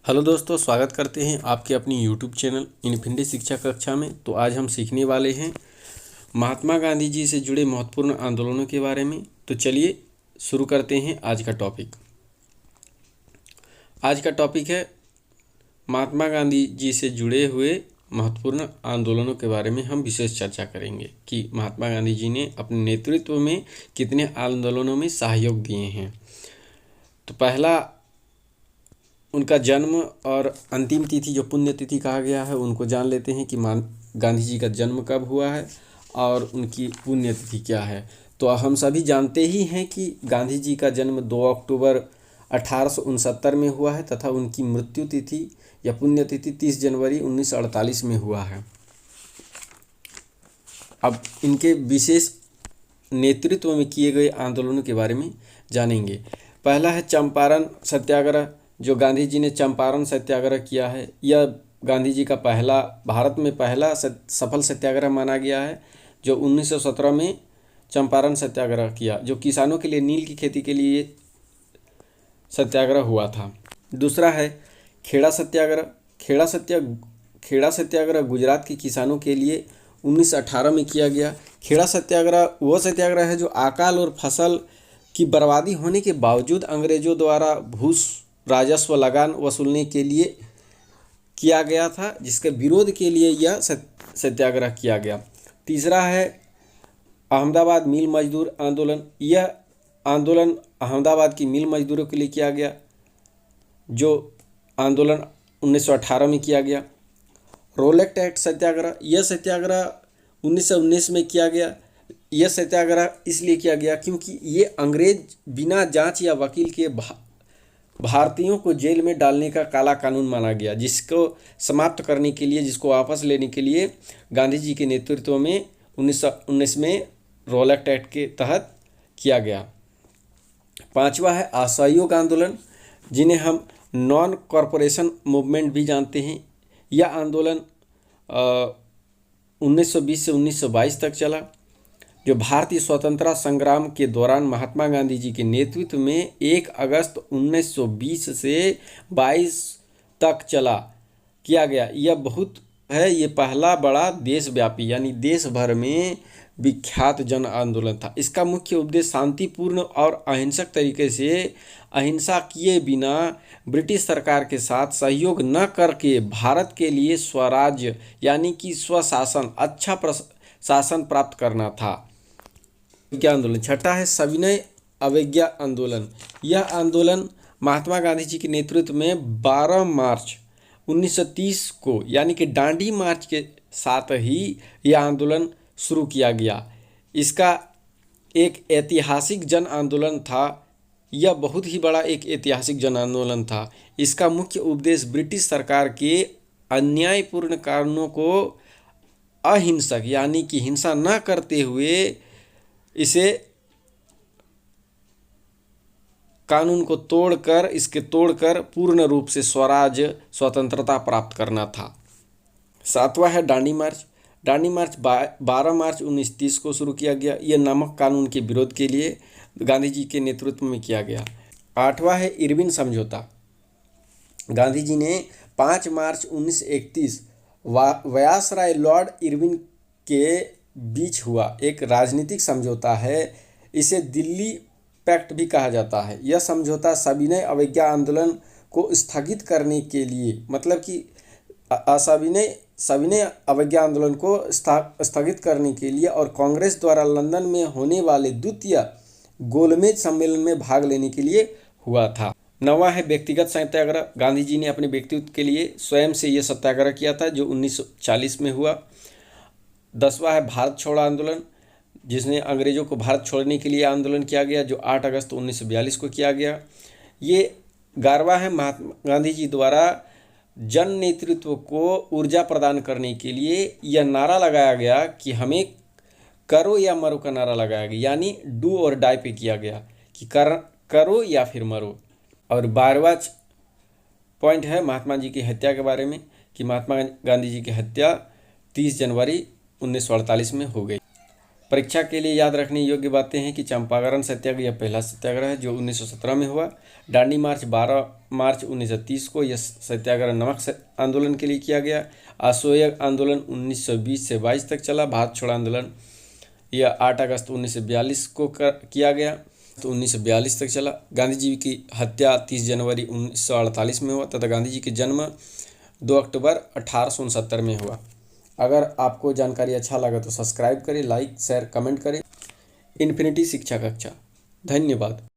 Hello दोस्तों, स्वागत करते हैं आपके अपनी यूट्यूब चैनल इनफिनिटी शिक्षा कक्षा में। तो आज हम सीखने वाले हैं महात्मा गांधी जी से जुड़े महत्वपूर्ण आंदोलनों के बारे में। तो चलिए शुरू करते हैं आज का टॉपिक। आज का टॉपिक है महात्मा गांधी जी से जुड़े हुए महत्वपूर्ण आंदोलनों के बारे में हम विशेष चर्चा करेंगे कि महात्मा गांधी जी ने अपने नेतृत्व में कितने आंदोलनों में सहयोग दिए हैं। तो पहला उनका जन्म और अंतिम तिथि जो पुण्य तिथि कहा गया है उनको जान लेते हैं कि गांधी जी का जन्म कब हुआ है और उनकी पुण्य तिथि क्या है। तो हम सभी जानते ही हैं कि गांधी जी का जन्म 2 अक्टूबर 1869 में हुआ है तथा उनकी मृत्यु तिथि या पुण्य तिथि 30 जनवरी 1948 में हुआ है। अब इनके विशेष नेतृत्व में किए गए आंदोलनों के बारे में जानेंगे। पहला है चंपारण सत्याग्रह, जो गांधी जी ने चंपारण सत्याग्रह किया है। यह गांधी जी का भारत में पहला सफल सत्याग्रह माना गया है, जो 1917 में चंपारण सत्याग्रह किया, जो किसानों के लिए नील की खेती के लिए सत्याग्रह हुआ था। दूसरा है खेड़ा सत्याग्रह। खेड़ा सत्याग्रह गुजरात के किसानों के लिए 1918 में किया गया। खेड़ा सत्याग्रह वह सत्याग्रह है जो अकाल और फसल की बर्बादी होने के बावजूद अंग्रेजों द्वारा भूस राजस्व लगान वसूलने के लिए किया गया था, जिसके विरोध के लिए यह सत्याग्रह किया गया। तीसरा है अहमदाबाद मिल मजदूर आंदोलन। यह आंदोलन अहमदाबाद की मिल मजदूरों के लिए किया गया, जो आंदोलन 1918 में किया गया। रोलेक्ट एक्ट सत्याग्रह, यह सत्याग्रह 1919 में किया गया। यह सत्याग्रह इसलिए किया गया क्योंकि ये अंग्रेज बिना जांच या वकील के भारतीयों को जेल में डालने का काला कानून माना गया, जिसको समाप्त करने के लिए, जिसको वापस लेने के लिए गांधी जी के नेतृत्व में 1919 में रोलेक्ट एक्ट के तहत किया गया। पांचवा है असहयोग आंदोलन, जिन्हें हम नॉन कॉरपोरेशन मूवमेंट भी जानते हैं। यह आंदोलन 1920 से 1922 तक चला, जो भारतीय स्वतंत्रता संग्राम के दौरान महात्मा गांधी जी के नेतृत्व में 1 अगस्त 1920 से 22 तक किया गया। यह बहुत है, ये पहला बड़ा देशव्यापी यानी देश भर में विख्यात जन आंदोलन था। इसका मुख्य उद्देश्य शांतिपूर्ण और अहिंसक तरीके से अहिंसा किए बिना ब्रिटिश सरकार के साथ सहयोग न करके भारत के लिए स्वराज्य यानी कि स्वशासन, अच्छा प्रशासन प्राप्त करना था। क्या आंदोलन। छठा है सविनय अवज्ञा आंदोलन। यह आंदोलन महात्मा गांधी जी के नेतृत्व में 12 मार्च 1930 को यानी कि दांडी मार्च के साथ ही यह आंदोलन शुरू किया गया। इसका एक ऐतिहासिक जन आंदोलन था। यह बहुत ही बड़ा एक ऐतिहासिक जन आंदोलन था। इसका मुख्य उद्देश्य ब्रिटिश सरकार के अन्यायपूर्ण कानूनों को अहिंसक यानी कि हिंसा न करते हुए इसे कानून को तोड़कर पूर्ण रूप से स्वराज्य स्वतंत्रता प्राप्त करना था। सातवां है दांडी मार्च। दांडी मार्च 12 मार्च 1930 को शुरू किया गया। यह नमक कानून के विरोध के लिए गांधी जी के नेतृत्व में किया गया। आठवां है इरविन समझौता। गांधी जी ने 5 मार्च 1931 वायसराय लॉर्ड इरविन के बीच हुआ एक राजनीतिक समझौता है। इसे दिल्ली पैक्ट भी कहा जाता है। यह समझौता सविनय अवज्ञा आंदोलन को स्थगित करने के लिए, मतलब कि सविनय अवज्ञा आंदोलन को स्थगित करने के लिए और कांग्रेस द्वारा लंदन में होने वाले द्वितीय गोलमेज सम्मेलन में भाग लेने के लिए हुआ था। 9वां है व्यक्तिगत सत्याग्रह। गांधी जी ने अपने व्यक्तित्व के लिए स्वयं से यह सत्याग्रह किया था, जो 1940 में हुआ। 10वां है भारत छोड़ो आंदोलन, जिसने अंग्रेजों को भारत छोड़ने के लिए आंदोलन किया गया, जो 8 अगस्त 1942 को किया गया। ये 11वां है महात्मा गांधी जी द्वारा जन नेतृत्व को ऊर्जा प्रदान करने के लिए यह नारा लगाया गया कि हमें करो या मरो का नारा लगाया गया, यानी डू और डाई पे किया गया कि करो या फिर मरो। और 12वां पॉइंट है महात्मा जी की हत्या के बारे में कि महात्मा गांधी जी की हत्या 30 जनवरी 1948 में हो गई। परीक्षा के लिए याद रखने योग्य बातें हैं कि चंपारण सत्याग्रह यह पहला सत्याग्रह है जो 1917 में हुआ। दांडी मार्च 12 मार्च 1930 को यह सत्याग्रह नमक आंदोलन के लिए किया गया। असहयोग आंदोलन 1920 से 22 तक चला। भारत छोड़ो आंदोलन यह 8 अगस्त 1942 को किया गया, तो 1942 तक चला। गांधी जी की हत्या 30 जनवरी 1948 में हुआ तथा गांधी जी की जन्म 2 अक्टूबर 1869 में हुआ। अगर आपको जानकारी अच्छा लगा तो सब्सक्राइब करें, लाइक शेयर कमेंट करें। इन्फिनिटी शिक्षा कक्षा। धन्यवाद।